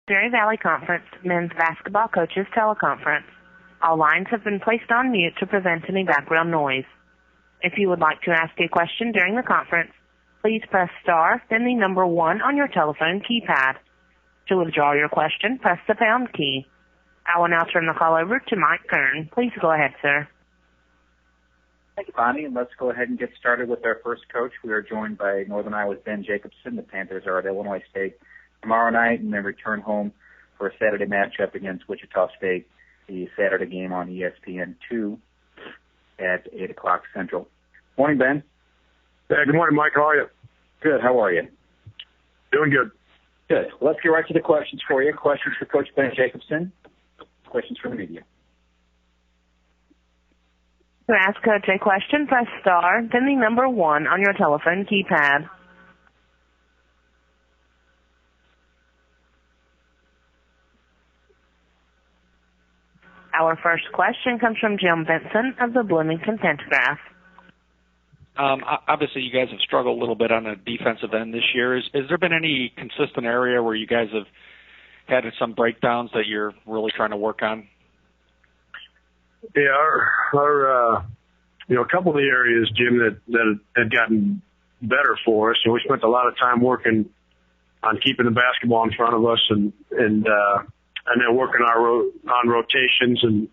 Missouri Valley Conference men's basketball coaches teleconference. All lines have been placed on mute to prevent any background noise. If you would like to ask a question during the conference, please press star, then the number 1 on your telephone keypad. To withdraw your question, press the pound key. I will now turn the call over to Mike Kern. Please go ahead, sir. Thank you, Bonnie, and let's go ahead and get started with our first coach. We are joined by Northern Iowa's Ben Jacobson. The Panthers are at Illinois State tomorrow night and then return home for a Saturday matchup against Wichita State, the Saturday game on ESPN2 at 8 o'clock Central. Morning, Ben. Hey, good morning, Mike. How are you? Good. How are you? Doing good. Good. Let's get right to the questions for you. Questions for Coach Ben Jacobson. Questions from the media. To ask Coach a question, press star, then the number 1 on your telephone keypad. Our first question comes from Jim Benson of the Bloomington Telegraph. Obviously, you guys have struggled a little bit on the defensive end this year. Has there been any consistent area where you guys have had some breakdowns that you're really trying to work on? Yeah, our a couple of the areas, Jim, that had gotten better for us, and we spent a lot of time working on keeping the basketball in front of us and then working on rotations and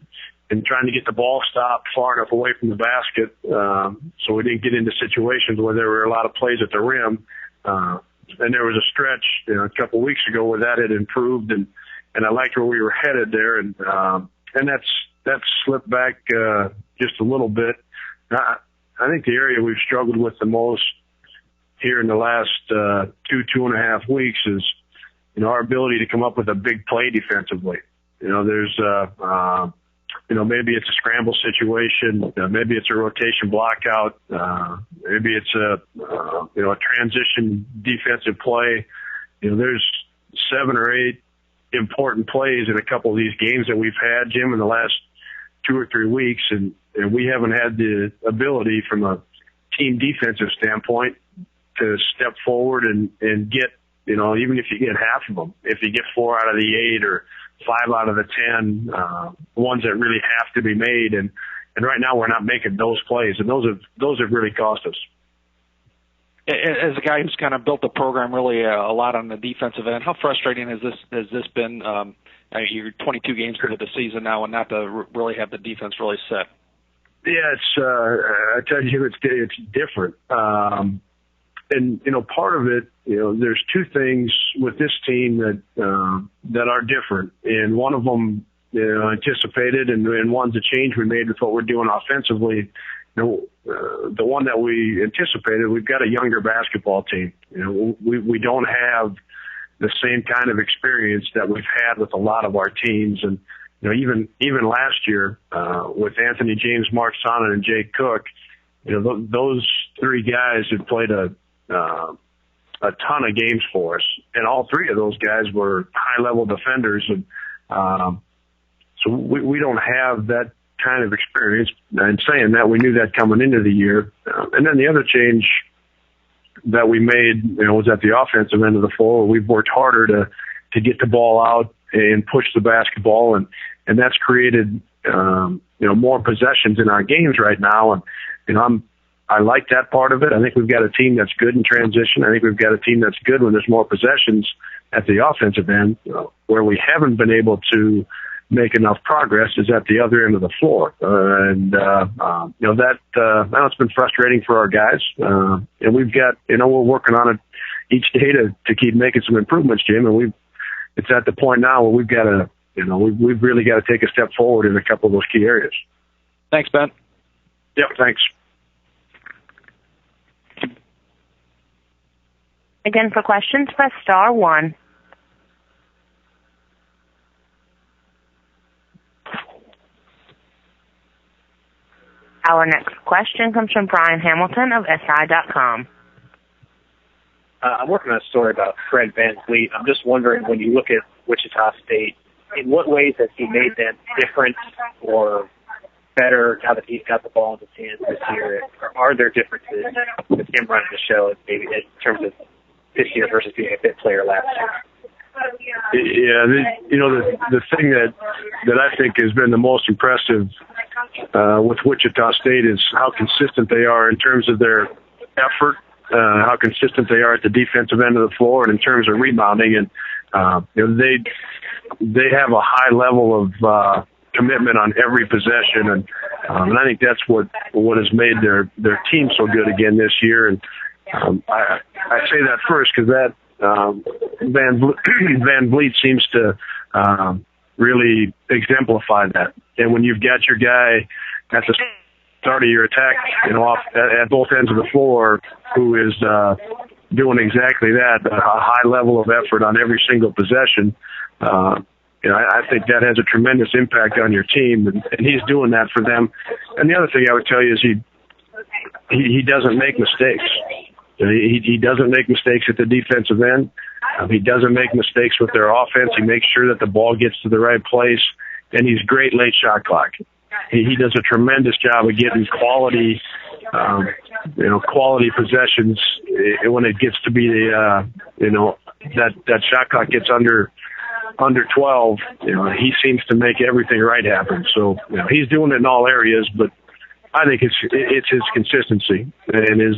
trying to get the ball stopped far enough away from the basket so we didn't get into situations where there were a lot of plays at the rim. And there was a stretch a couple of weeks ago where that had improved, and I liked where we were headed there, and that's slipped back just a little bit. I think the area we've struggled with the most here in the last 2.5 weeks is our ability to come up with a big play defensively. There's maybe it's a scramble situation, maybe it's a rotation blockout, maybe it's a transition defensive play. There's 7 or 8 important plays in a couple of these games that we've had, Jim, in the last 2 or 3 weeks, and we haven't had the ability from a team defensive standpoint to step forward and get, even if you get half of them, if you get 4 out of the 8 or 5 out of the 10, ones that really have to be made, and right now we're not making those plays, and those have really cost us. As a guy who's kind of built the program really a lot on the defensive end, how frustrating has this been? You're 22 games into the season now, and not to really have the defense really set. Yeah, I tell you, it's different. And part of it, there's 2 things with this team that are different, and one of them anticipated, and one's a change we made with what we're doing offensively. The one that we anticipated, we've got a younger basketball team. We don't have the same kind of experience that we've had with a lot of our teams, and even last year with Anthony James, Mark Sonnet, and Jay Cook, those 3 guys had played a ton of games for us, and all 3 of those guys were high-level defenders, and so we don't have that kind of experience. And saying that, we knew that coming into the year. And then the other change that we made, was at the offensive end of the floor. We've worked harder to get the ball out and push the basketball, and that's created more possessions in our games right now. And I like that part of it. I think we've got a team that's good in transition. I think we've got a team that's good when there's more possessions at the offensive end. Where we haven't been able to make enough progress is at the other end of the floor. That's been frustrating for our guys. And we've got, we're working on it each day to keep making some improvements, Jim. And it's at the point now where we've got to, we've really got to take a step forward in a couple of those key areas. Thanks, Ben. Yep, thanks. Again, for questions, press star 1. Our next question comes from Brian Hamilton of SI.com. I'm working on a story about Fred VanVleet. I'm just wondering, when you look at Wichita State, in what ways has he made them different or better now that he's got the ball in his hands this year? Or are there differences with him running the show, maybe in terms of this year versus being a fit player last year? Yeah, the thing that I think has been the most impressive with Wichita State is how consistent they are in terms of their effort, how consistent they are at the defensive end of the floor, and in terms of rebounding. And they have a high level of commitment on every possession, and I think that's what has made their team so good again this year. And I say that first because that Van Vliet seems to really exemplify that. And when you've got your guy at the start of your attack, off at both ends of the floor, who is doing exactly that, a high level of effort on every single possession, I think that has a tremendous impact on your team, and he's doing that for them. And the other thing I would tell you is he doesn't make mistakes. He doesn't make mistakes at the defensive end. He doesn't make mistakes with their offense. He makes sure that the ball gets to the right place, and he's great late shot clock. He does a tremendous job of getting quality possessions when it gets to be that shot clock gets under 12. He seems to make everything right happen. So he's doing it in all areas, but I think it's his consistency and his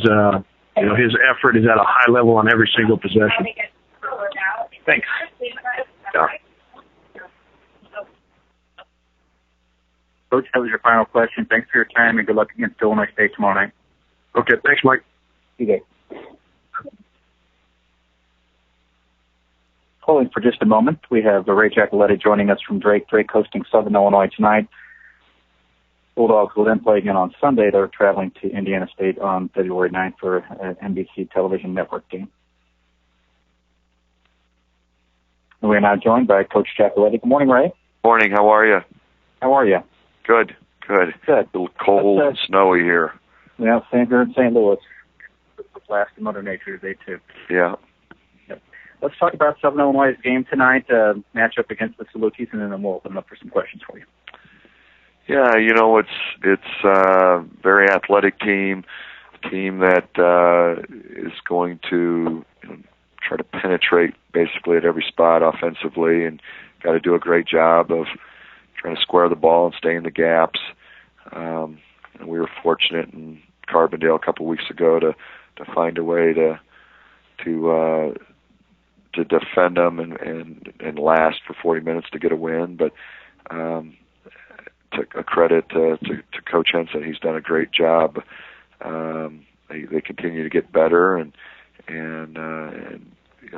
effort is at a high level on every single possession. Thanks. Yeah. Coach, that was your final question. Thanks for your time, and good luck against Illinois State tomorrow night. Okay, thanks, Mike. Okay. Holding for just a moment, we have Ray Giacoletti joining us from Drake. Drake hosting Southern Illinois tonight. Bulldogs will then play again on Sunday. They're traveling to Indiana State on February 9th for an NBC television network game. We are now joined by Coach Giacoletti. Good morning, Ray. Morning. How are you? How are you? Good. Good. A little cold and snowy here. Yeah, same here in St. Louis. It's the last of Mother Nature today, too. Yeah. Yep. Let's talk about Southern Illinois' game tonight, matchup against the Salukis, and then we'll open up for some questions for you. Yeah, it's a very athletic team, a team that is going to try to penetrate basically at every spot offensively, and got to do a great job of trying to square the ball and stay in the gaps. And we were fortunate in Carbondale a couple weeks ago to find a way to defend them and last for 40 minutes to get a win. But a credit to Coach Henson. He's done a great job. They continue to get better, and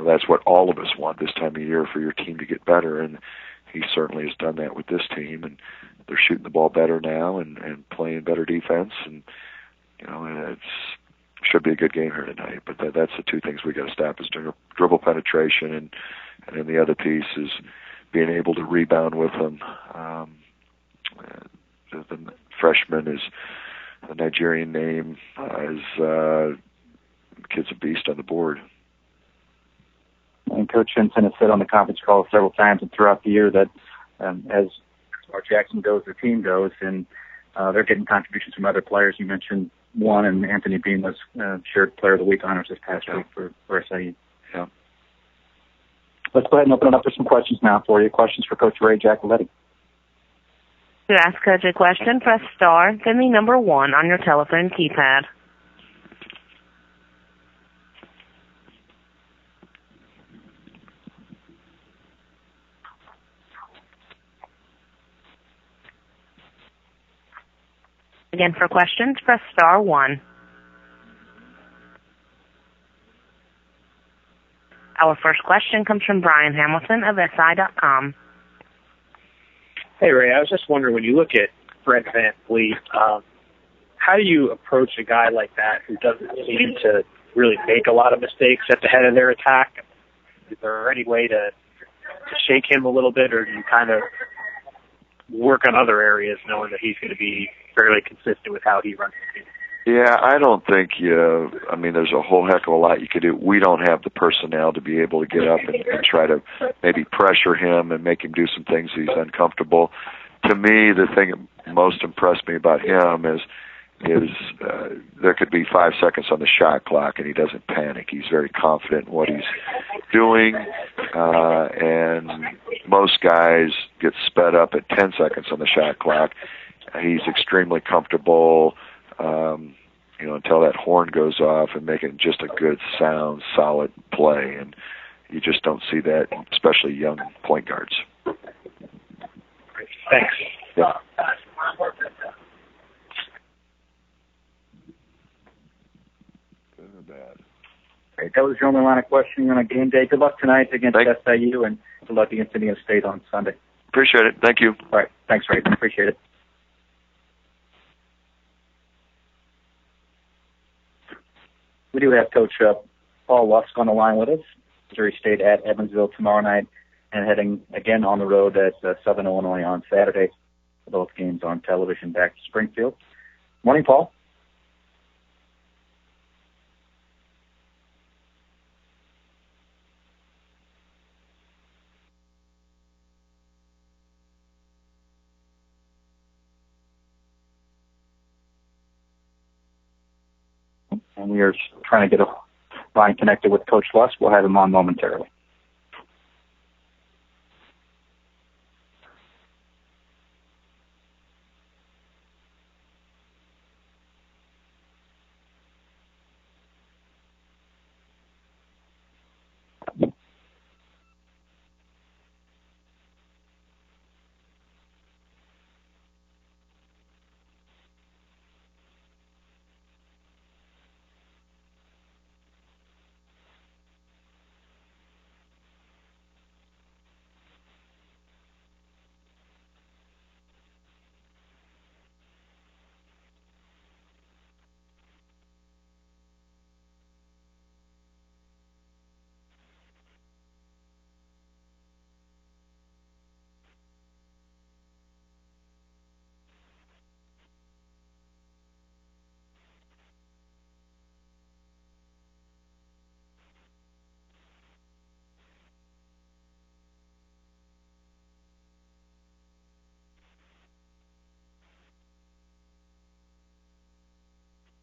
that's what all of us want this time of year, for your team to get better. And he certainly has done that with this team, and they're shooting the ball better now and playing better defense. And it should be a good game here tonight. But that's the two things we got to stop: is dribble penetration, and then the other piece is being able to rebound with them. The freshman is the Nigerian name, kid's a beast on the board. And Coach Henson has said on the conference call several times and throughout the year that as Mark Jackson goes, the team goes, and they're getting contributions from other players. You mentioned one, and Anthony Bean was shared Player of the Week honors this past week for SIU. Yeah. Let's go ahead and open it up for some questions now for you. Questions for Coach Ray Giacoletti. To ask Coach a question, press star, then the number 1 on your telephone keypad. Again, for questions, press star 1. Our first question comes from Brian Hamilton of SI.com. Hey, Ray, I was just wondering, when you look at Fred Van Vliet, how do you approach a guy like that who doesn't seem to really make a lot of mistakes at the head of their attack? Is there any way to shake him a little bit, or do you kind of work on other areas knowing that he's going to be fairly consistent with how he runs the team? Yeah, I don't think there's a whole heck of a lot you could do. We don't have the personnel to be able to get up and try to maybe pressure him and make him do some things he's uncomfortable. To me, the thing that most impressed me about him is there could be 5 seconds on the shot clock and he doesn't panic. He's very confident in what he's doing. and most guys get sped up at 10 seconds on the shot clock. He's extremely comfortable, until that horn goes off and making just a good, sound, solid play. And you just don't see that, especially young point guards. Thanks. Yeah. Good or bad? Great. That was your only line of questioning on a game day. Good luck tonight against SIU, and good luck against Indiana State on Sunday. Appreciate it. Thank you. All right. Thanks, Ray. Appreciate it. We do have Coach Paul Lusk on the line with us. Missouri State at Evansville tomorrow night, and heading again on the road at Southern Illinois on Saturday. Both games on television back to Springfield. Morning, Paul. And we are trying to get a line connected with Coach Lusk. We'll have him on momentarily.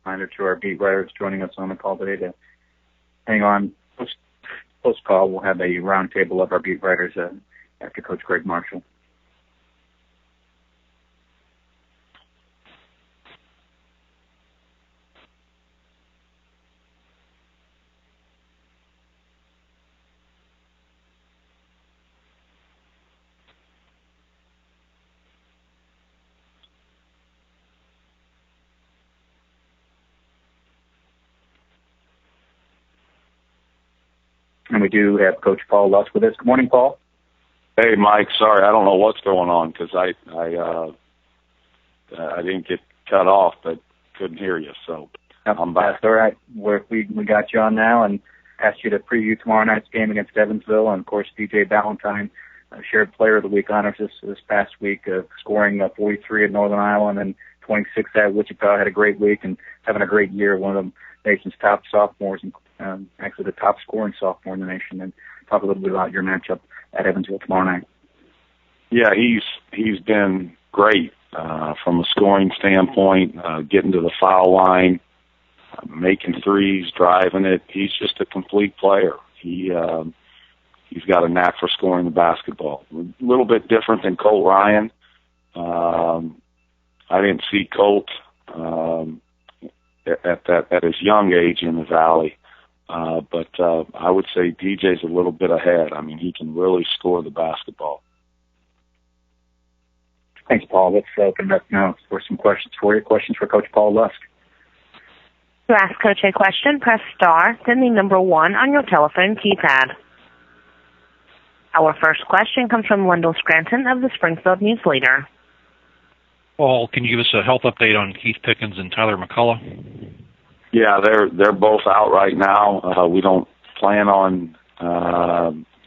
Reminder to our beat writers joining us on the call today to hang on. Post call, we'll have a roundtable of our beat writers after Coach Greg Marshall. And we do have Coach Paul Lusk with us. Good morning, Paul. Hey, Mike. Sorry, I don't know what's going on because I didn't get cut off, but couldn't hear you. So I'm back. That's all right. We got you on now and asked you to preview tomorrow night's game against Evansville. And, of course, DJ Ballantyne shared Player of the Week honors this past week, scoring 43 at Northern Iowa and then 26 at Wichita. Had a great week and having a great year. One of the nation's top sophomores and actually the top scoring sophomore in the nation. And talk a little bit about your matchup at Evansville tomorrow night. Yeah, he's been great from a scoring standpoint, getting to the foul line, making threes, driving it. He's just a complete player. He's got a knack for scoring the basketball. A little bit different than Colt Ryan. I didn't see Colt at his young age in the Valley. But I would say DJ's a little bit ahead. I mean, he can really score the basketball. Thanks, Paul. Let's open up now for some questions for you. Questions for Coach Paul Lusk. To ask Coach a question, press star, then the number 1 on your telephone keypad. Our first question comes from Wendell Scranton of the Springfield News Leader. Paul, can you give us a health update on Keith Pickens and Tyler McCullough? Yeah, they're both out right now. We don't plan on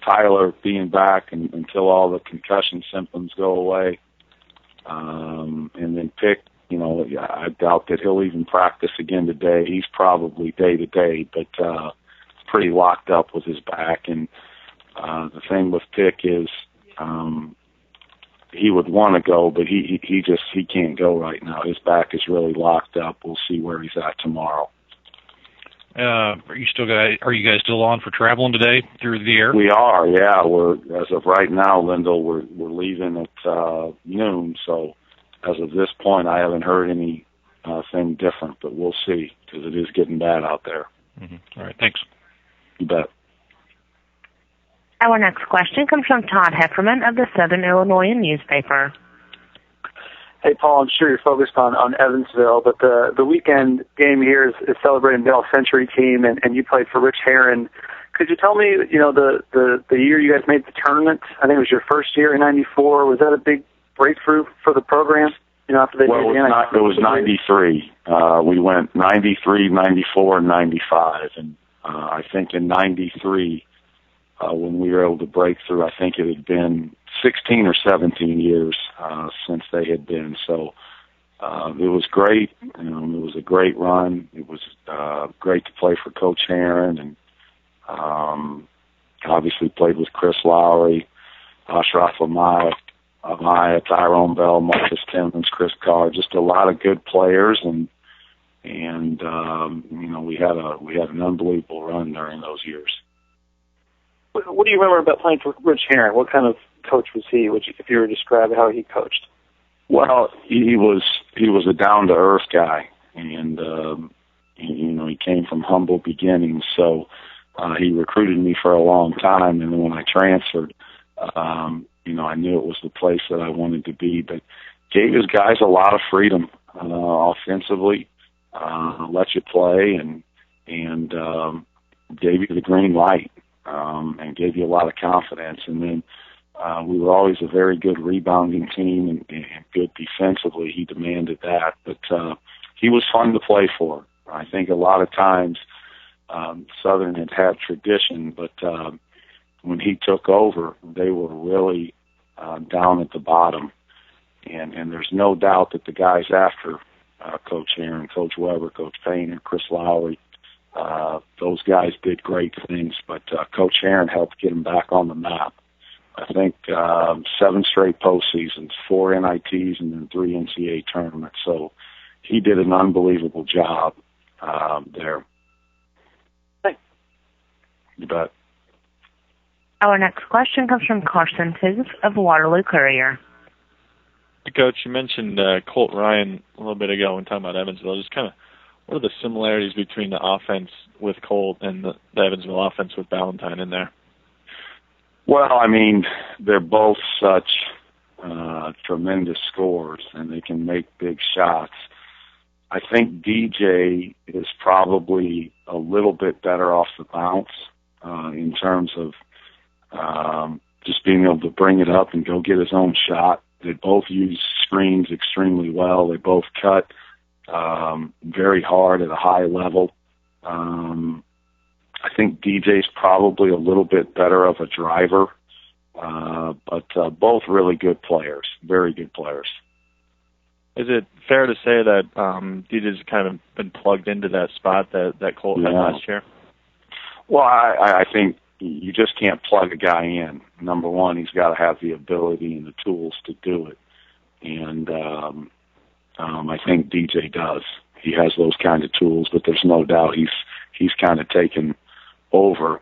Tyler being back until all the concussion symptoms go away. And then Pick, I doubt that he'll even practice again today. He's probably day-to-day, but pretty locked up with his back. And the thing with Pick is he would want to go, but he can't go right now. His back is really locked up. We'll see where he's at tomorrow. Are you guys still on for traveling today through the air? We are, yeah. As of right now, Lyndall, we're leaving at noon. So as of this point, I haven't heard anything different, but we'll see because it is getting bad out there. All right, thanks. You bet. Our next question comes from Todd Hefferman of the Southern Illinois newspaper. Hey, Paul, I'm sure you're focused on Evansville, but the weekend game here is celebrating the all-century team, and you played for Rich Herron. Could you tell me, the year you guys made the tournament, I think it was your first year in '94, was that a big breakthrough for the program? After they it was 93. We went 93, 94, and 95, and I think in 93, when we were able to break through, I think it had been 16 or 17 years since they had been. So it was great. It was a great run. It was great to play for Coach Herron, and obviously played with Chris Lowry, Ashraf Amaya, Tyrone Bell, Marcus Timmons, Chris Carr, just a lot of good players, and we had an unbelievable run during those years. What do you remember about playing for Rich Herron? What kind of coach was he? If you were to describe how he coached? Well, he was a down to earth guy, and he came from humble beginnings. So he recruited me for a long time, and then when I transferred, I knew it was the place that I wanted to be. But gave his guys a lot of freedom offensively, let you play, and gave you the green light. And gave you a lot of confidence. And then we were always a very good rebounding team and good defensively. He demanded that. But he was fun to play for. I think a lot of times Southern had tradition, but when he took over, they were really down at the bottom. And there's no doubt that the guys after Coach Herron, Coach Weber, Coach Painter, Chris Lowry, those guys did great things, but Coach Herron helped get them back on the map. I think 7 straight postseasons, 4 NITs, and then 3 NCAA tournaments. So he did an unbelievable job there. Thanks. You bet. Our next question comes from Carson Tibbs of Waterloo Courier. Coach, you mentioned Colt Ryan a little bit ago when talking about Evansville. Just kind of, what are the similarities between the offense with Colt and the Evansville offense with Ballantyne in there? Well, I mean, they're both such tremendous scorers, and they can make big shots. I think DJ is probably a little bit better off the bounce in terms of just being able to bring it up and go get his own shot. They both use screens extremely well. They both cut very hard at a high level. I think DJ's probably a little bit better of a driver, but both really good players, very good players. Is it fair to say that DJ's kind of been plugged into that spot that Colt had last year? Well, I think you just can't plug a guy in. Number one, he's got to have the ability and the tools to do it. And I think DJ does. He has those kind of tools, but there's no doubt he's kind of taken over,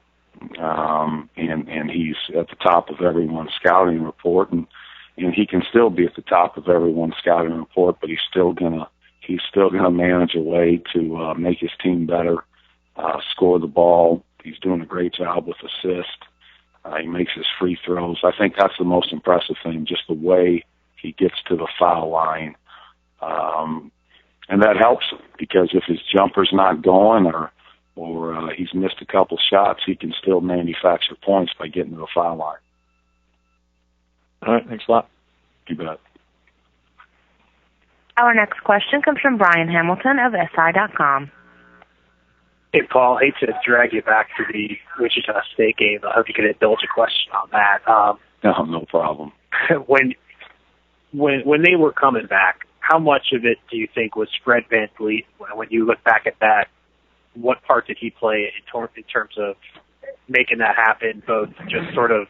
and he's at the top of everyone's scouting report, and he can still be at the top of everyone's scouting report, but he's still gonna manage a way to make his team better, score the ball. He's doing a great job with assist. He makes his free throws. I think that's the most impressive thing, just the way he gets to the foul line. And that helps him, because if his jumper's not going or he's missed a couple shots, he can still manufacture points by getting to the foul line. All right, thanks a lot. You bet. Our next question comes from Brian Hamilton of SI.com. Hey, Paul, hate to drag you back to the Wichita State game. I hope you could indulge a question on that. No problem. When they were coming back, how much of it do you think was Fred VanVleet? When you look back at that, what part did he play in terms of making that happen, both just sort of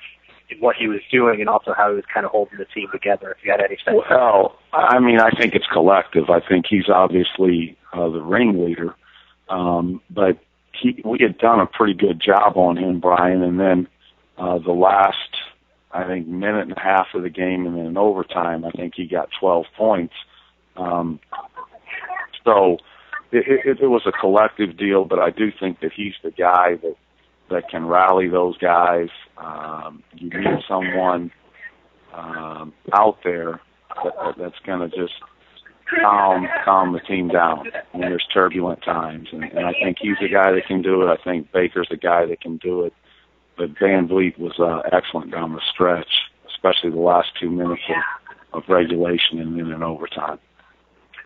in what he was doing and also how he was kind of holding the team together, if you had any sense? Well, I mean, I think it's collective. I think he's obviously the ringleader. But we had done a pretty good job on him, Brian, and then the last, I think, minute and a half of the game, and then in overtime, I think he got 12 points. So it was a collective deal, but I do think that he's the guy that can rally those guys. You need someone out there that's going to just calm the team down when there's turbulent times. And I think he's the guy that can do it. I think Baker's the guy that can do it. But Van Vliet was excellent down the stretch, especially the last 2 minutes of regulation and then in overtime.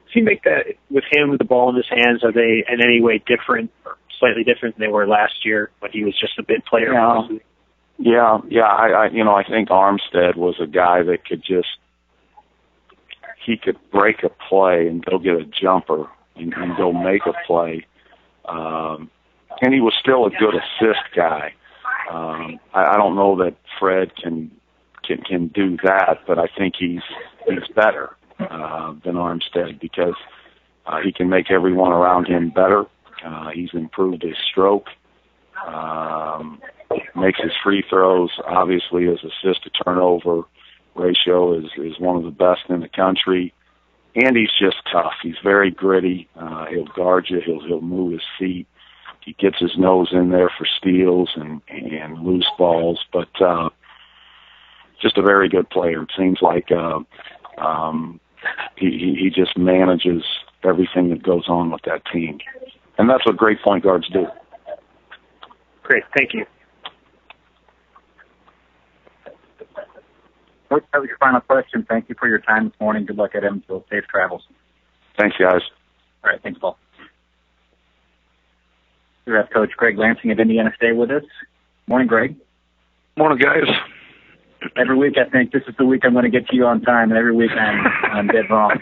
Does he make that, with him with the ball in his hands, are they in any way different or slightly different than they were last year when he was just a bit player? Yeah. I think Armstead was a guy that he could break a play and go get a jumper and go make a play. And he was still a good assist guy. I don't know that Fred can do that, but I think he's better than Armstead because he can make everyone around him better. He's improved his stroke, makes his free throws. Obviously, his assist to turnover ratio is one of the best in the country, and he's just tough. He's very gritty. He'll guard you. He'll move his feet. He gets his nose in there for steals and loose balls, but just a very good player. It seems like he just manages everything that goes on with that team, and that's what great point guards do. Great, thank you. Coach, that was your final question. Thank you for your time this morning. Good luck at Evansville. Safe travels. Thanks, guys. All right, thanks, Paul. We have Coach Greg Lansing of Indiana State with us. Morning, Greg. Morning, guys. Every week I think this is the week I'm going to get to you on time, and every week I'm dead wrong.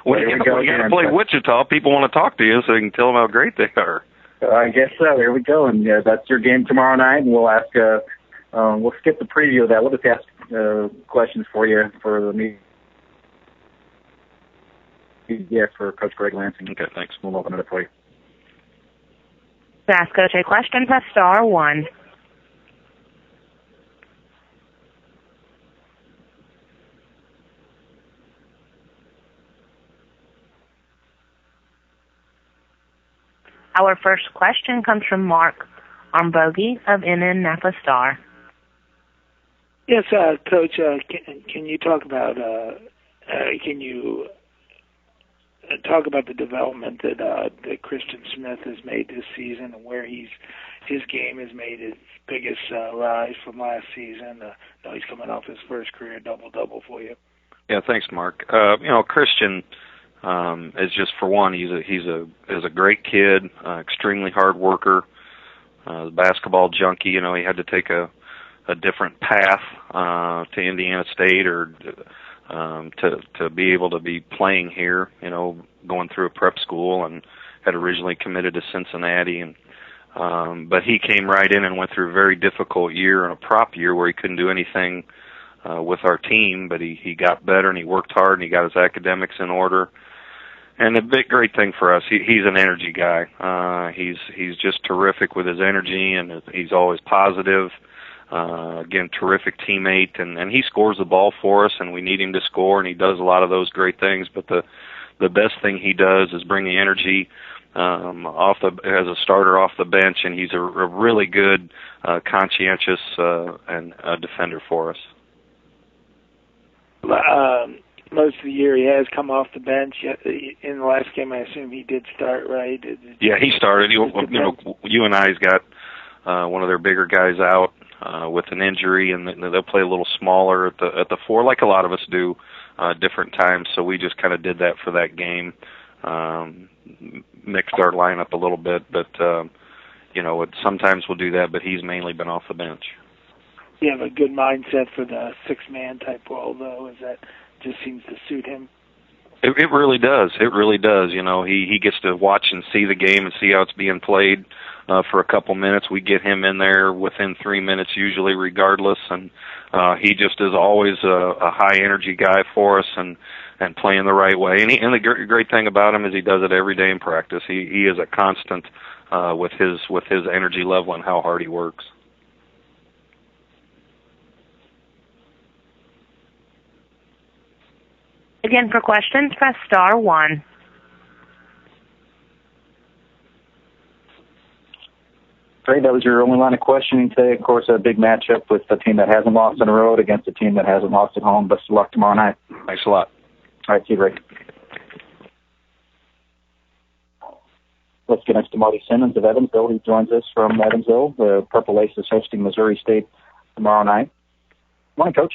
When you got to play Wichita, people want to talk to you so you can tell them how great they are. I guess so. Here we go, and that's your game tomorrow night, and we'll ask. We'll skip the preview of that. We'll just ask questions for you for the meeting. Yeah, for Coach Greg Lansing. Okay, thanks. We'll open it up for you. To ask Coach a question, press star 1. Our first question comes from Mark Armbogi of Indianapolis Star. Yes, Coach. Can you talk about talk about the development that Christian Smith has made this season and where his game has made its biggest rise from last season? I know he's coming off his first career double-double for you. Yeah, thanks, Mark. Christian is just, for one, he's a great kid, extremely hard worker, basketball junkie. He had to take a different path to Indiana State or to be able to be playing here, going through a prep school, and had originally committed to Cincinnati. But he came right in and went through a very difficult year and a prop year where he couldn't do anything with our team, but he got better and he worked hard and he got his academics in order. And the great thing for us, he's an energy guy. He's just terrific with his energy, and he's always positive. Again, terrific teammate, and he scores the ball for us, and we need him to score, and he does a lot of those great things. But the best thing he does is bring the energy as a starter off the bench, and he's a really good, conscientious and defender for us. Most of the year he has come off the bench. In the last game, I assume he did start, right? Yeah, he started. UNI's got one of their bigger guys out with an injury, and they'll play a little smaller at the 4, like a lot of us do, different times. So we just kind of did that for that game, mixed our lineup a little bit. But sometimes we'll do that. But he's mainly been off the bench. You have a good mindset for the 6-man type role, though. Is that just seems to suit him? It really does. It really does. He gets to watch and see the game and see how it's being played for a couple minutes. We get him in there within 3 minutes, usually, regardless. And he just is always a high energy guy for us. And and playing the right way. And the great thing about him is he does it every day in practice. He is a constant with his energy level and how hard he works. Again, for questions, press star 1. Great. That was your only line of questioning today. Of course, a big matchup with a team that hasn't lost on the road against a team that hasn't lost at home. Best of luck tomorrow night. Thanks a lot. All right, see you, Ray. Let's get next to Marty Simmons of Evansville. He joins us from Evansville. The Purple Aces hosting Missouri State tomorrow night. Morning, Coach.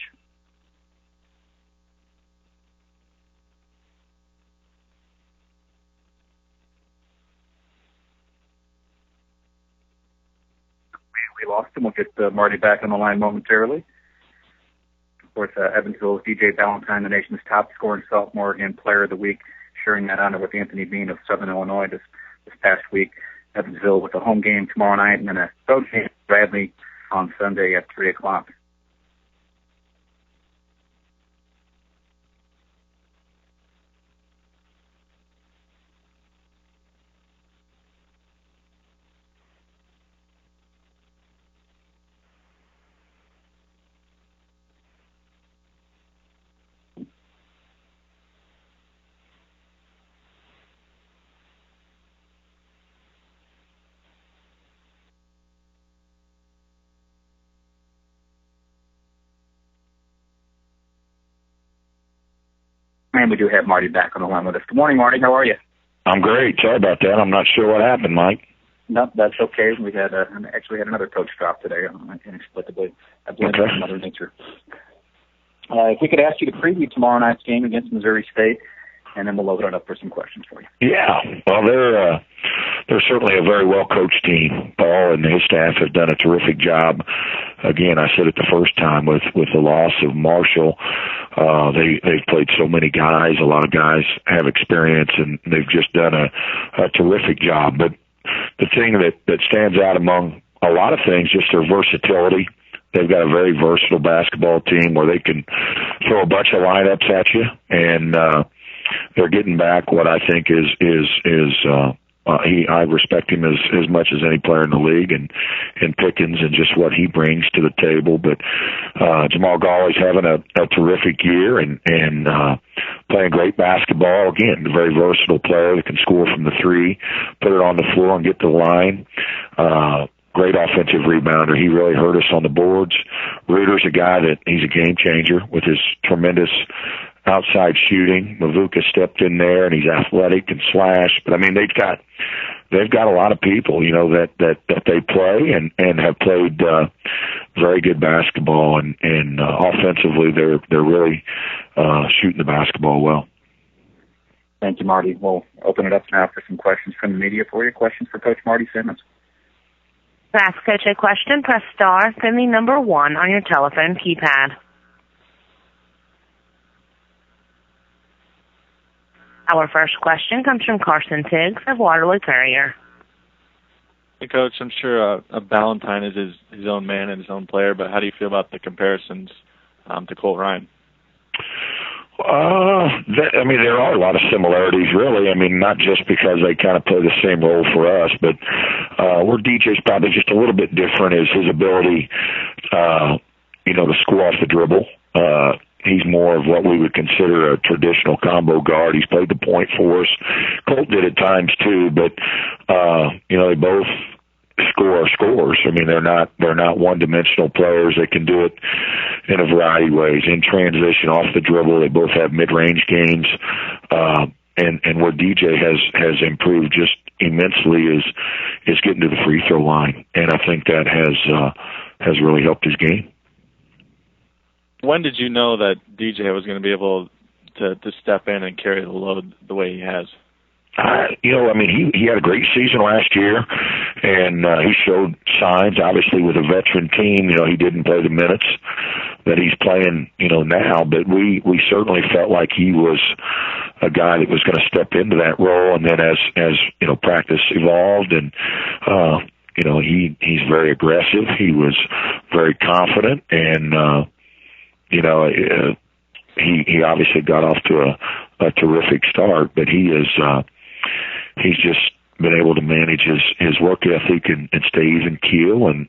We lost him. We'll get Marty back on the line momentarily. Of course, Evansville's DJ Ballantyne, the nation's top scoring sophomore, again, player of the week, sharing that honor with Anthony Bean of Southern Illinois this past week. Evansville with a home game tomorrow night and then a road game at Bradley on Sunday at 3 o'clock. And we do have Marty back on the line with us. Good morning, Marty. How are you? I'm great. Sorry about that. I'm not sure what happened, Mike. No, that's okay. We had actually had another coach drop today, inexplicably. I blame it on Mother Nature. If we could ask you to preview tomorrow night's game against Missouri State, and then we'll load it up for some questions for you. Yeah, well, they're certainly a very well-coached team. Paul and his staff have done a terrific job. Again, I said it the first time with the loss of Marshall. They've played so many guys. A lot of guys have experience, and they've just done a terrific job. But the thing that stands out among a lot of things, just their versatility. They've got a very versatile basketball team where they can throw a bunch of lineups at you, and they're getting back what I think I respect him as much as any player in the league, and Pickens and just what he brings to the table. But Jamal Gawley's having a terrific year and playing great basketball. Again, a very versatile player that can score from the three, put it on the floor and get to the line. Great offensive rebounder. He really hurt us on the boards. Reuter's a guy that he's a game changer with his tremendous outside shooting. Mavuka stepped in there, and he's athletic and slash. But I mean, they've got a lot of people, that they play and have played very good basketball, and offensively they're really shooting the basketball well. Thank you, Marty. We'll open it up now for some questions from the media for you. Questions for Coach Marty Simmons. To ask Coach a question, press star, then the number 1 on your telephone keypad. Our first question comes from Carson Tiggs of Waterloo Courier. Hey, Coach, I'm sure Ballantyne is his own man and his own player, but how do you feel about the comparisons to Colt Ryan? There are a lot of similarities, really. I mean, not just because they kind of play the same role for us, but where DJ's probably just a little bit different is his ability, to score off the dribble. He's more of what we would consider a traditional combo guard. He's played the point for us. Colt did at times too, but they both score scores. I mean, they're not one-dimensional players. They can do it in a variety of ways. In transition, off the dribble, they both have mid-range games. And where DJ has improved just immensely is getting to the free throw line, and I think that has really helped his game. When did you know that DJ was going to be able to step in and carry the load the way he has? He had a great season last year, and he showed signs. Obviously, with a veteran team, he didn't play the minutes that he's playing, now. But we certainly felt like he was a guy that was going to step into that role. And then as practice evolved, and he's very aggressive. He was very confident, and he obviously got off to a terrific start, but he's just been able to manage his work ethic and stay even keel, and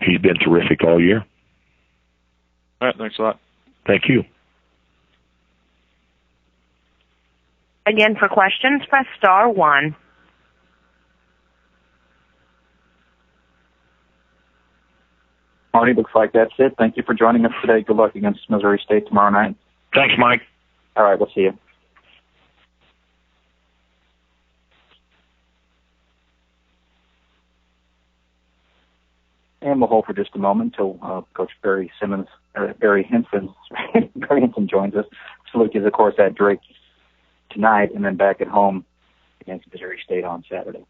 he's been terrific all year. All right, thanks a lot. Thank you. Again, for questions, press star 1. Marty, looks like that's it. Thank you for joining us today. Good luck against Missouri State tomorrow night. Thanks, Mike. All right, we'll see you. And we'll hold for just a moment until Coach Barry Hinson joins us. Salute is, of course, at Drake tonight, and then back at home against Missouri State on Saturday.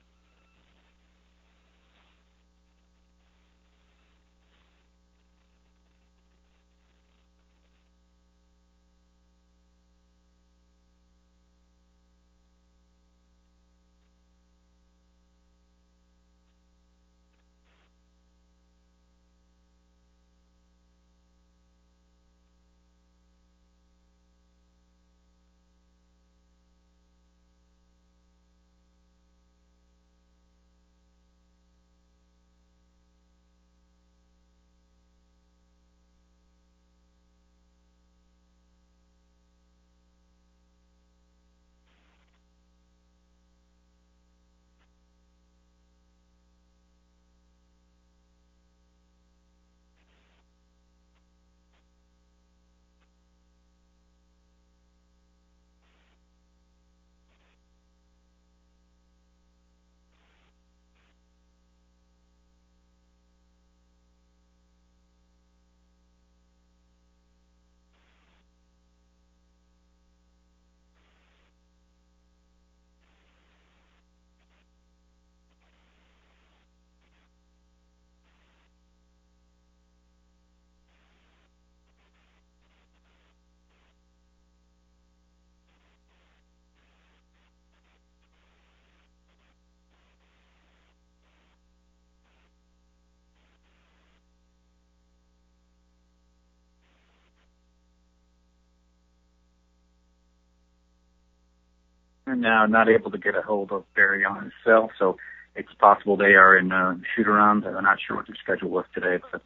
And now not able to get a hold of Barry on his cell, so it's possible they are in shoot-around. I'm not sure what their schedule was today, but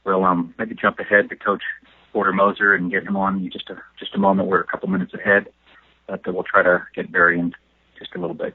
we'll maybe jump ahead to Coach Porter Moser and get him on in just a moment. We're a couple minutes ahead, but we'll try to get Barry in just a little bit.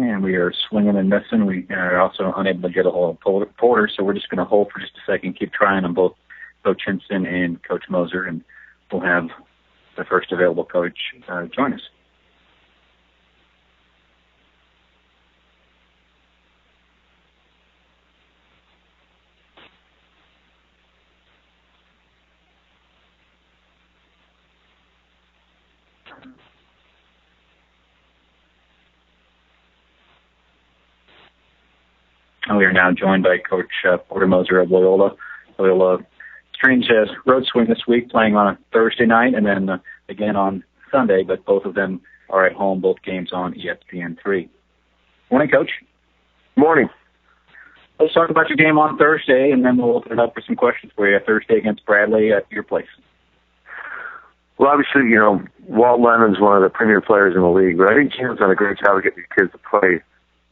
And we are swinging and missing. We are also unable to get a hold of Porter, so we're just going to hold for just a second, keep trying on both Coach Hinson and Coach Moser, and we'll have the first available coach join us. We are now joined by Coach Porter Moser of Loyola. Loyola, strange road swing this week, playing on a Thursday night and then again on Sunday, but both of them are at home, both games on ESPN3. Morning, Coach. Morning. Let's talk about your game on Thursday, and then we'll open it up for some questions for you. Thursday against Bradley at your place. Well, obviously, Walt Lemon's one of the premier players in the league, but I think Jim's done a great job of getting these kids to play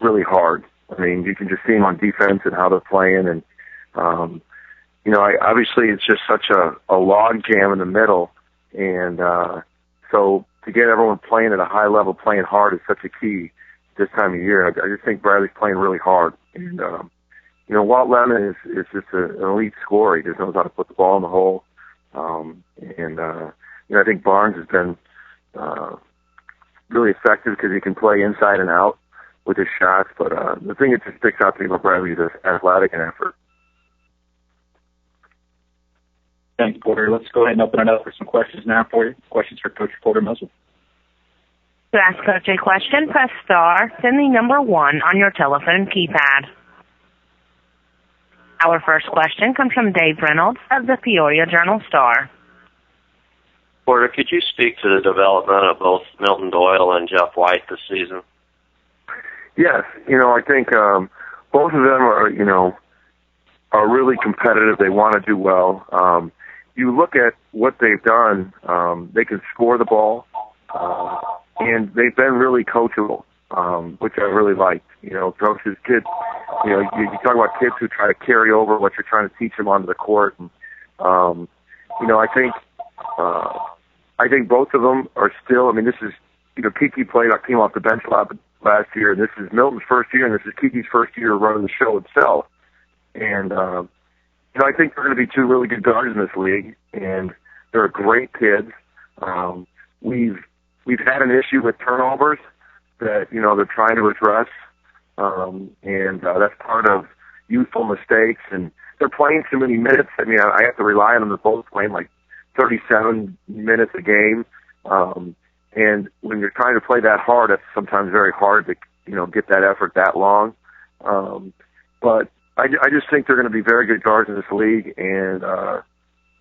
really hard. I mean, you can just see them on defense and how they're playing. And, obviously it's just such a log jam in the middle. And so to get everyone playing at a high level, playing hard is such a key this time of year. I just think Bradley's playing really hard. And, Walt Lemon is just an elite scorer. He just knows how to put the ball in the hole. I think Barnes has been really effective because he can play inside and out with his shots, but the thing that just sticks out to me about Bradley is his athletic and effort. Thanks, Porter. Let's go ahead and open it up for some questions now for you. Questions for Coach Porter Moser. To ask Coach a question, press star, then the number 1 on your telephone keypad. Our first question comes from Dave Reynolds of the Peoria Journal-Star. Porter, could you speak to the development of both Milton Doyle and Jeff White this season? Yes, I think both of them are really competitive. They want to do well. You look at what they've done, they can score the ball, and they've been really coachable, which I really liked. Coaches, kids, you talk about kids who try to carry over what you're trying to teach them onto the court. And, I think both of them are still, this is, Kiki came off the bench a lot last year, and this is Milton's first year, and this is Kiki's first year running the show itself. And, I think they're going to be two really good guards in this league, and they're great kids. We've had an issue with turnovers that, they're trying to address, and that's part of youthful mistakes, and they're playing too many minutes. I have to rely on them. They're both playing like 37 minutes a game, and when you're trying to play that hard, it's sometimes very hard to, get that effort that long. But I just think they're going to be very good guards in this league, and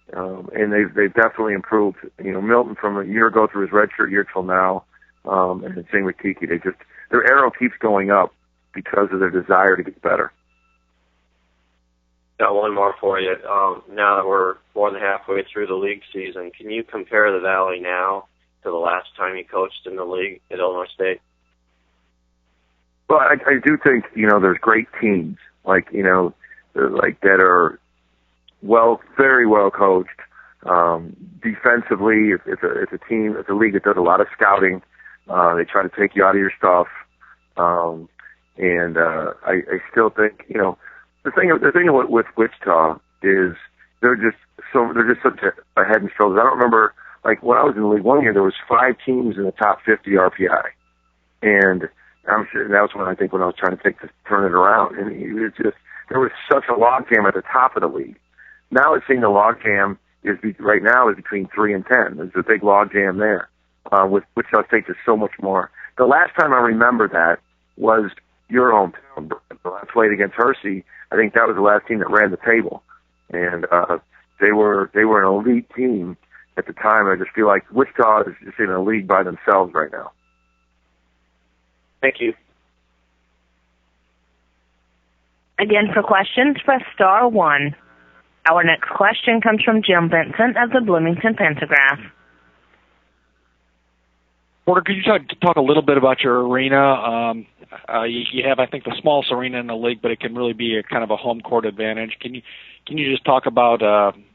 they've definitely improved. Milton from a year ago through his redshirt year till now, and the same with Kiki. Their arrow keeps going up because of their desire to get better. Got one more for you. Now that we're more than halfway through the league season, can you compare the Valley now to the last time you coached in the league at Illinois State? Well, I do think, there's great teams, that are very well coached. Defensively, it's a league that does a lot of scouting. They try to take you out of your stuff. I still think, the thing with Wichita is they're just such a head and shoulders. I don't remember, when I was in the league one year, there was 5 teams in the top 50 RPI, and I'm sure that was when I was trying to turn it around, and there was such a logjam at the top of the league. Now it seems the logjam right now is between 3 and 10. There's a big logjam there, with Wichita State just so much more. The last time I remember that was your hometown. I played against Hersey. I think that was the last team that ran the table, and they were an elite team at the time. I just feel like Wichita is just in a league by themselves right now. Thank you. Again, for questions, press star 1. Our next question comes from Jim Benson of the Bloomington Pentagraph. Porter, could you talk a little bit about your arena? You have, I think, the smallest arena in the league, but it can really be a kind of a home court advantage. Can you just talk about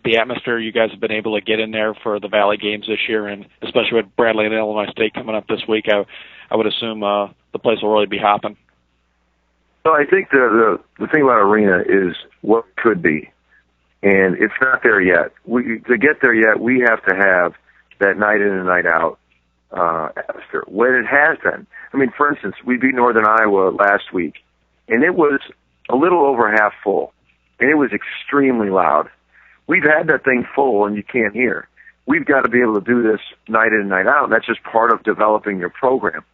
the atmosphere you guys have been able to get in there for the Valley games this year, and especially with Bradley and Illinois State coming up this week? I would assume the place will really be hopping? So I think the thing about Arena is what could be, and it's not there yet. To get there yet, we have to have that night in and night out atmosphere. When it has been, I mean, for instance, we beat Northern Iowa last week, and it was a little over half full, and it was extremely loud. We've had that thing full, and you can't hear. We've got to be able to do this night in and night out, and that's just part of developing your program.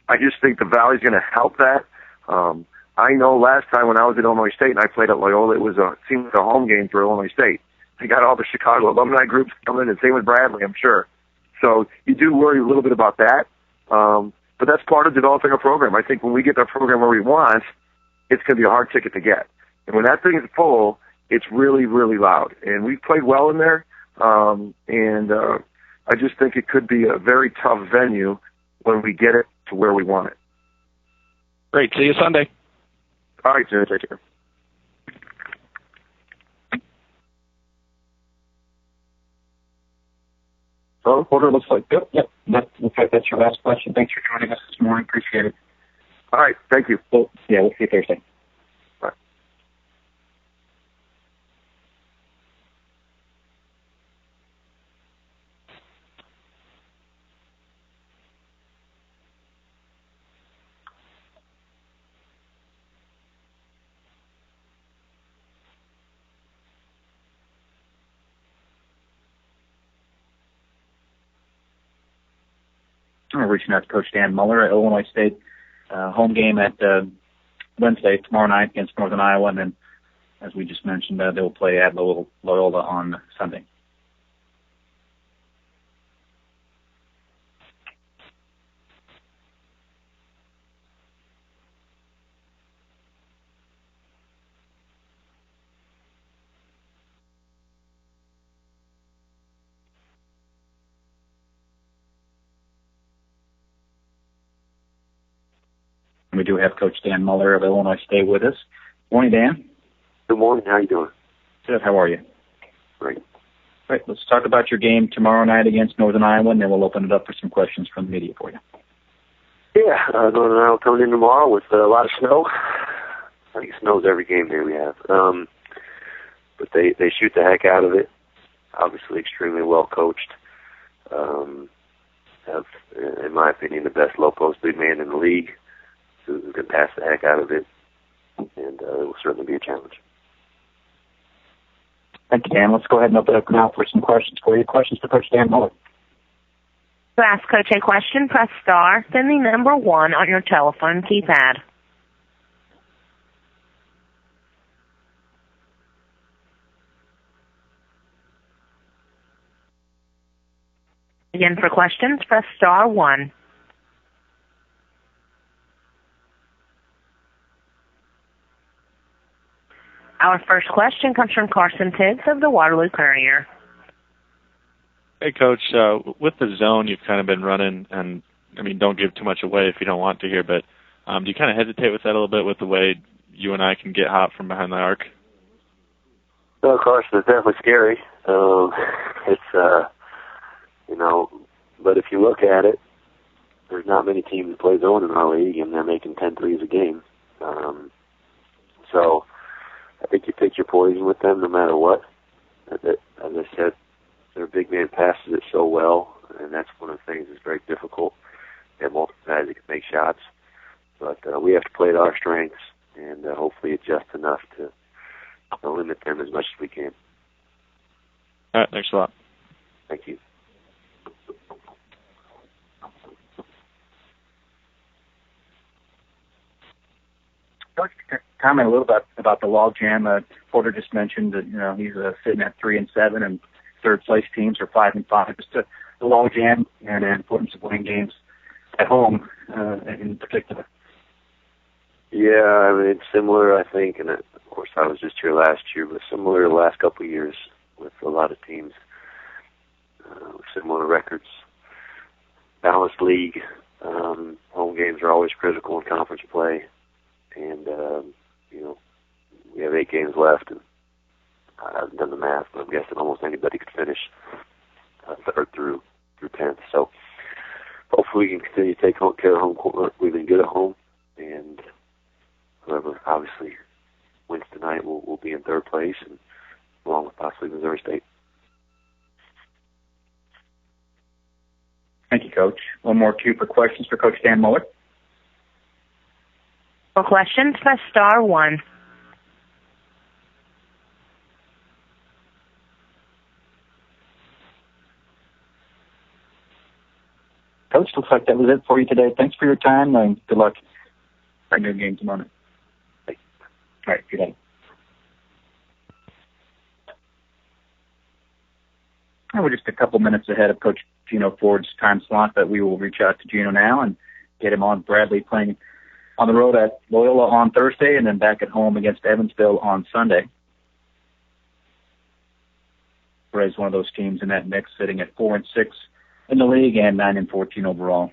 I just think the Valley's going to help that. I know last time when I was at Illinois State and I played at Loyola, it seemed like a home game for Illinois State. They got all the Chicago alumni groups coming, and same with Bradley, I'm sure. So you do worry a little bit about that, but that's part of developing a program. I think when we get our program where we want, it's going to be a hard ticket to get. And when that thing is full, it's really, really loud. And we've played well in there, and I just think it could be a very tough venue when we get it to where we want it. Great. See you Sunday. All right, Jim. Take care. So, reporter, looks like good. Yep. Looks like that's your last question. Thanks for joining us this morning. Appreciate it. All right. Thank you. We'll see you Thursday. Bye. We're reaching out to Coach Dan Muller at Illinois State. Home game at Wednesday, tomorrow night against Northern Iowa, and then, as we just mentioned, they'll play at Loyola on Sunday. We do have Coach Dan Muller of Illinois State with us. Morning, Dan. Good morning. How you doing? Good. How are you? Great. Great. Let's talk about your game tomorrow night against Northern Iowa, and then we'll open it up for some questions from the media for you. Yeah, Northern Iowa coming in tomorrow with a lot of snow. I think it snows every game here we have. But they shoot the heck out of it. Obviously extremely well coached. Have, in my opinion, the best low post big man in the league. Who can pass the heck out of it, and it will certainly be a challenge. Thank you, Dan. Let's go ahead and open up now for some questions for you. Questions for Coach Dan Muller. To ask Coach a question, press star, then the number 1 on your telephone keypad. Again, for questions, press star 1. Our first question comes from Carson Tiggs of the Waterloo Courier. Hey, Coach. With the zone you've kind of been running, and, I mean, don't give too much away if you don't want to here, but do you kind of hesitate with that a little bit with the way you and I can get hot from behind the arc? Well, Carson, it's definitely scary. But if you look at it, there's not many teams that play zone in our league, and they're making 10 threes a game. So I think you pick your poison with them no matter what. As I said, their big man passes it so well, and that's one of the things that's very difficult. They have multiple guys that can make shots. But we have to play to our strengths and hopefully adjust enough to limit them as much as we can. All right, thanks a lot. Thank you. Coach, comment a little about the log jam. Porter just mentioned that he's sitting at 3-7, and third place teams are 5-5. Just the log jam and the importance of winning games at home in particular. Yeah, I mean it's similar, I think, and of course I was just here last year, but similar to the last couple of years with a lot of teams, similar records. Balanced league. Home games are always critical in conference play. And, we have 8 games left, and I haven't done the math, but I'm guessing almost anybody could finish 3rd through 10th. So hopefully we can continue to take care of home court. We've been good at home, and whoever obviously wins tonight will be in third place, and along with possibly Missouri State. Thank you, Coach. One more cue for questions for Coach Dan Muller. For questions, press star 1. Coach, looks like that was it for you today. Thanks for your time, and good luck in your game tomorrow. All right, good night. We're just a couple minutes ahead of Coach Gino Ford's time slot, but we will reach out to Gino now and get him on. Bradley playing on the road at Loyola on Thursday, and then back at home against Evansville on Sunday. Bradley's one of those teams in that mix, sitting at 4-6 in the league and 9-14 overall.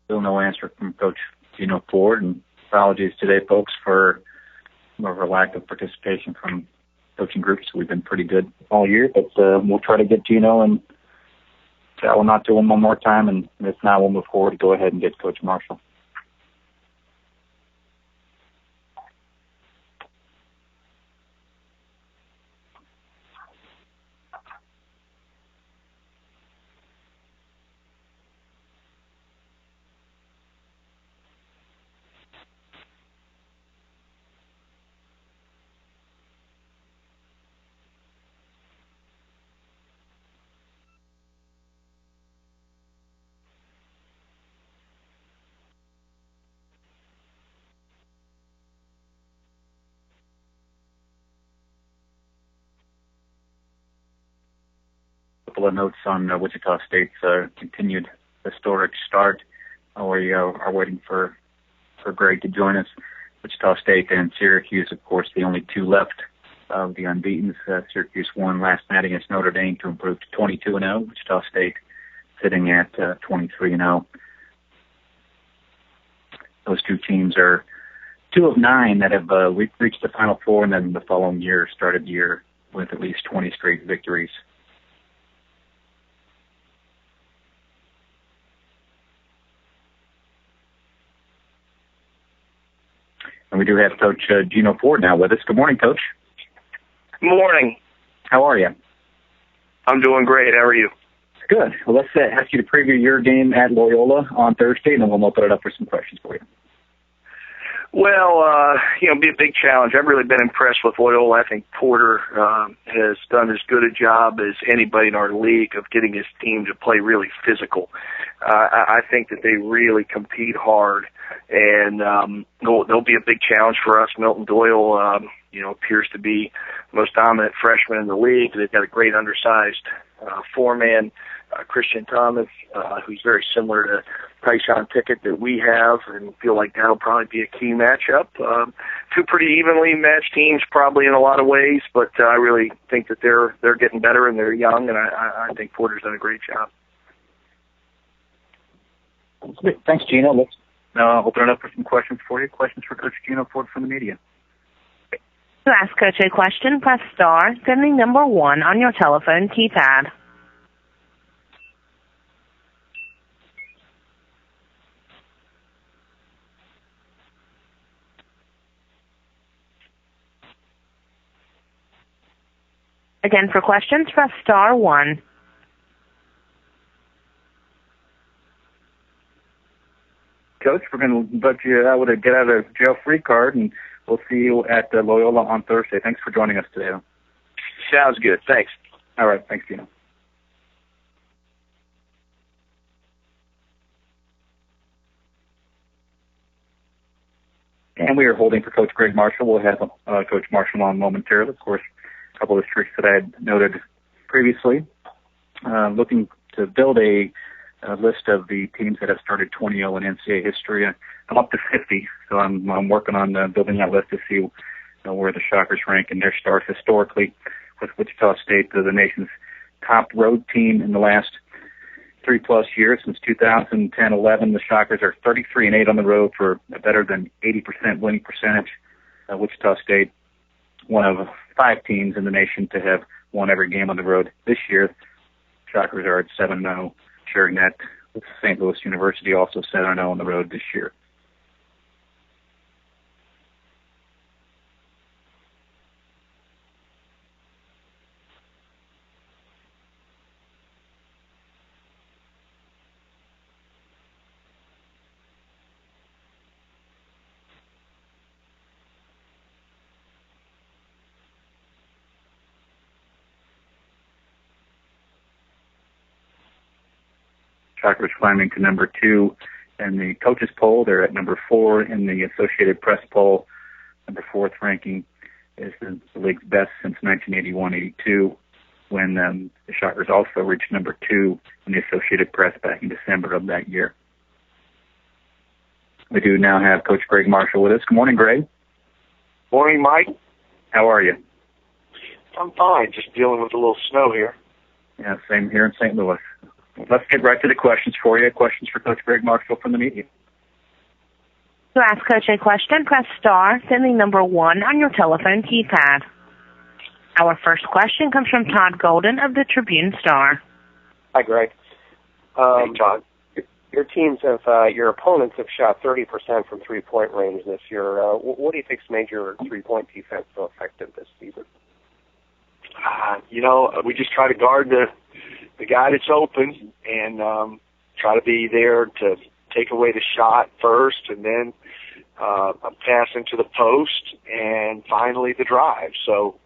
Still no answer from Coach Gino Ford, and apologies today, folks, for our lack of participation from coaching groups. We've been pretty good all year, but we'll try to get Gino and tell him not to one more time, and if not, we'll move forward to go ahead and get Coach Marshall. couple of notes on Wichita State's continued historic start. We are waiting for Greg to join us. Wichita State and Syracuse, of course, the only two left of the unbeatens. Syracuse won last night against Notre Dame to improve to 22-0. Wichita State sitting at 23-0. Those two teams are 2 of 9 that have reached the Final Four, and then the following year started the year with at least 20 straight victories. And we do have Coach Gino Ford now with us. Good morning, Coach. Good morning. How are you? I'm doing great. How are you? Good. Well, let's ask you to preview your game at Loyola on Thursday, and then we'll open it up for some questions for you. Well, be a big challenge. I've really been impressed with Loyola. I think Porter has done as good a job as anybody in our league of getting his team to play really physical. I think that they really compete hard, and they'll be a big challenge for us. Milton Doyle, appears to be the most dominant freshman in the league. They've got a great undersized four-man, Christian Thomas, who's very similar to Tyshawn Pickett that we have, and feel like that'll probably be a key matchup. Two pretty evenly matched teams probably in a lot of ways, but I really think that they're getting better and they're young, and I think Porter's done a great job. Thanks, Gino. Let's open it up for some questions for you. Questions for Coach Gino Ford from the media. To ask Coach a question, press star, then the number 1 on your telephone keypad. Again, for questions, press star 1. Coach, we're going to let you out with a get-out-of-jail-free card, and we'll see you at Loyola on Thursday. Thanks for joining us today. Sounds good. Thanks. All right. Thanks, Gino. And we are holding for Coach Greg Marshall. We'll have Coach Marshall on momentarily. Of course, a couple of the tricks that I had noted previously. Looking to build a list of the teams that have started 20-0 in NCAA history. I'm up to 50, so I'm working on building that list to see where the Shockers rank in their starts historically. With Wichita State, the nation's top road team in the last 3+ years. Since 2010-11, the Shockers are 33-8 on the road for a better than 80% winning percentage. Wichita State, one of 5 teams in the nation to have won every game on the road this year. Shockers are at 7-0, sharing that with St. Louis University, also 7-0 on the road this year. Shockers climbing to number 2 in the coaches poll. They're at number 4 in the Associated Press poll. Number 4th ranking is the league's best since 1981-82, when the Shockers also reached number 2 in the Associated Press back in December of that year. We do now have Coach Greg Marshall with us. Good morning, Greg. Morning, Mike. How are you? I'm fine. Just dealing with a little snow here. Yeah, same here in St. Louis. Let's get right to the questions for you. Questions for Coach Greg Marshall from the media. To ask Coach a question, press star, then the number 1 on your telephone keypad. Our first question comes from Todd Golden of the Tribune-Star. Hi, Greg. Hey, Todd. Your teams have, your opponents have shot 30% from three-point range this year. What do you think's made your three-point defense so effective this season? We just try to guard the guy that's open and try to be there to take away the shot first, and then pass into the post, and finally the drive. So,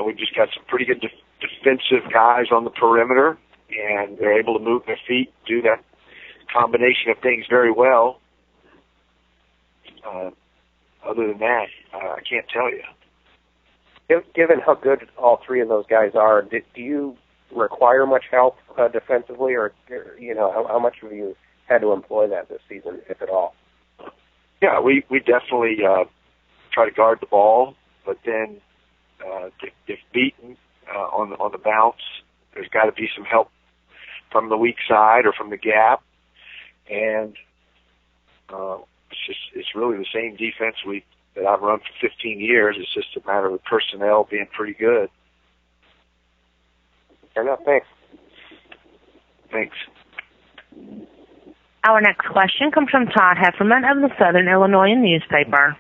we've just got some pretty good defensive guys on the perimeter, and they're able to move their feet, do that combination of things very well. Other than that, I can't tell you. Given how good all three of those guys are, do you require much help defensively, or how much have you had to employ that this season, if at all? Yeah, we definitely try to guard the ball, but then if beaten on the bounce, there's got to be some help from the weak side or from the gap, and it's really the same defense that I've run for 15 years. It's just a matter of the personnel being pretty good. Fair enough. Thanks. Thanks. Our next question comes from Todd Hefferman of the Southern Illinois newspaper.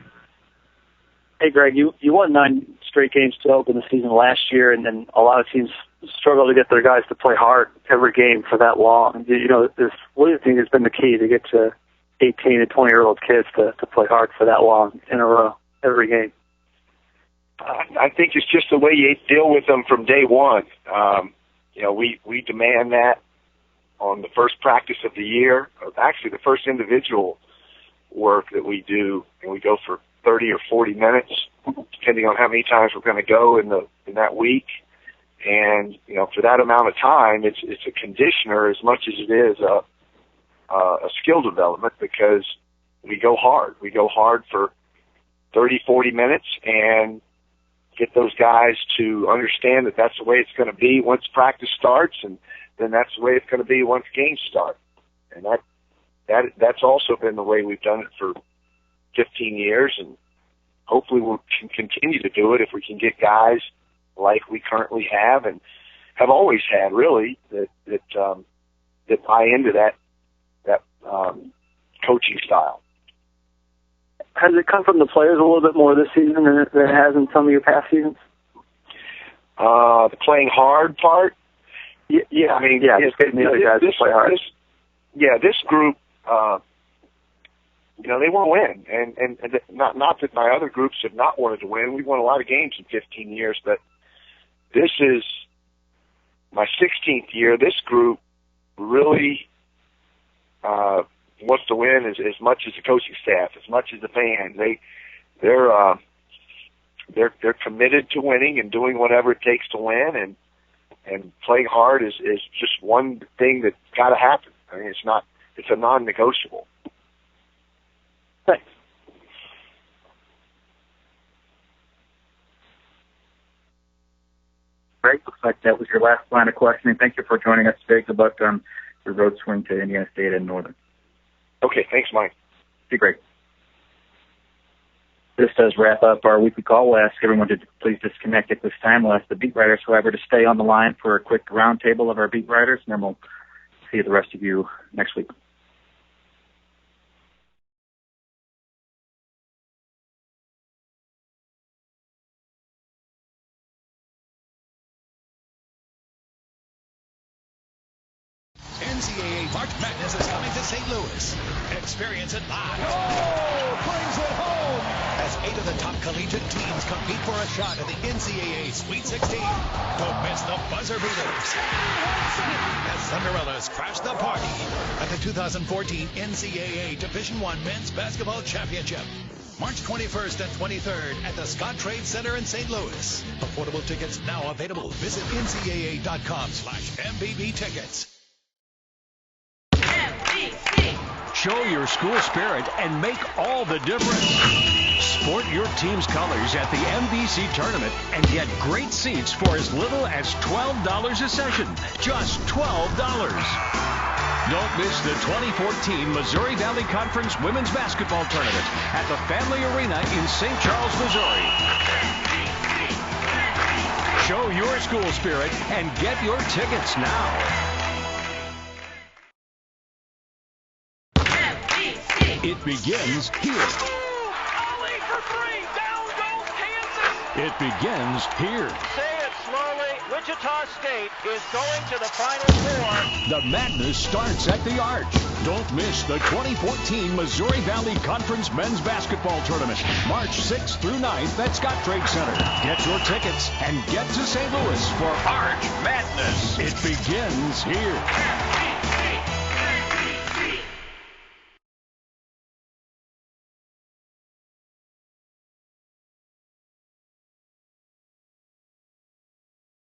Hey, Greg, you won 9 straight games to open the season last year, and then a lot of teams struggle to get their guys to play hard every game for that long. What do you think has been the key to get to 18 and 20-year-old kids to play hard for that long in a row every game? I think it's just the way you deal with them from day one. We demand that on the first practice of the year, actually the first individual work that we do, and we go for 30 or 40 minutes, depending on how many times we're going to go in that week. And for that amount of time, it's a conditioner as much as it is a skill development, because we go hard. We go hard for 30, 40 minutes and get those guys to understand that that's the way it's going to be once practice starts, and then that's the way it's going to be once games start. And that's also been the way we've done it for 15 years, and hopefully we can continue to do it if we can get guys like we currently have and have always had, really, that buy into that coaching style. Has it come from the players a little bit more this season than it has in some of your past seasons? The playing hard part? Yeah, just getting the other guys to play hard. This group, they want to win, and not that my other groups have not wanted to win. We've won a lot of games in 15 years, but this is my 16th year. This group really wants to win as much as the coaching staff, as much as the fans. They're committed to winning and doing whatever it takes to win, and playing hard is just one thing that's got to happen. I mean, it's a non-negotiable. Thanks. Great. Looks like that was your last line of questioning. Thank you for joining us today. Good luck on your road swing to Indiana State and Northern. Okay, thanks, Mike. Be great. This does wrap up our weekly call. We'll ask everyone to please disconnect at this time. We'll ask the beat writers, however, to stay on the line for a quick roundtable of our beat writers, and then we'll see the rest of you next week. NCAA March Madness is coming to St. Louis. Experience it live. Oh, brings it home! As 8 of the top collegiate teams compete for a shot at the NCAA Sweet 16. Don't miss the buzzer beaters. As Cinderellas crash the party at the 2014 NCAA Division I Men's Basketball Championship. March 21st and 23rd at the Scott Trade Center in St. Louis. Affordable tickets now available. Visit ncaa.com/MBB tickets. Show your school spirit and make all the difference. Sport your team's colors at the MVC tournament and get great seats for as little as $12 a session. Just $12. Don't miss the 2014 Missouri Valley Conference Women's Basketball Tournament at the Family Arena in St. Charles, Missouri. Show your school spirit and get your tickets now. It begins here. It begins here. Say it slowly. Wichita State is going to the Final Four. The madness starts at the Arch. Don't miss the 2014 Missouri Valley Conference Men's Basketball Tournament, March 6th through 9th at Scott Trade Center. Get your tickets and get to St. Louis for Arch Madness. It begins here.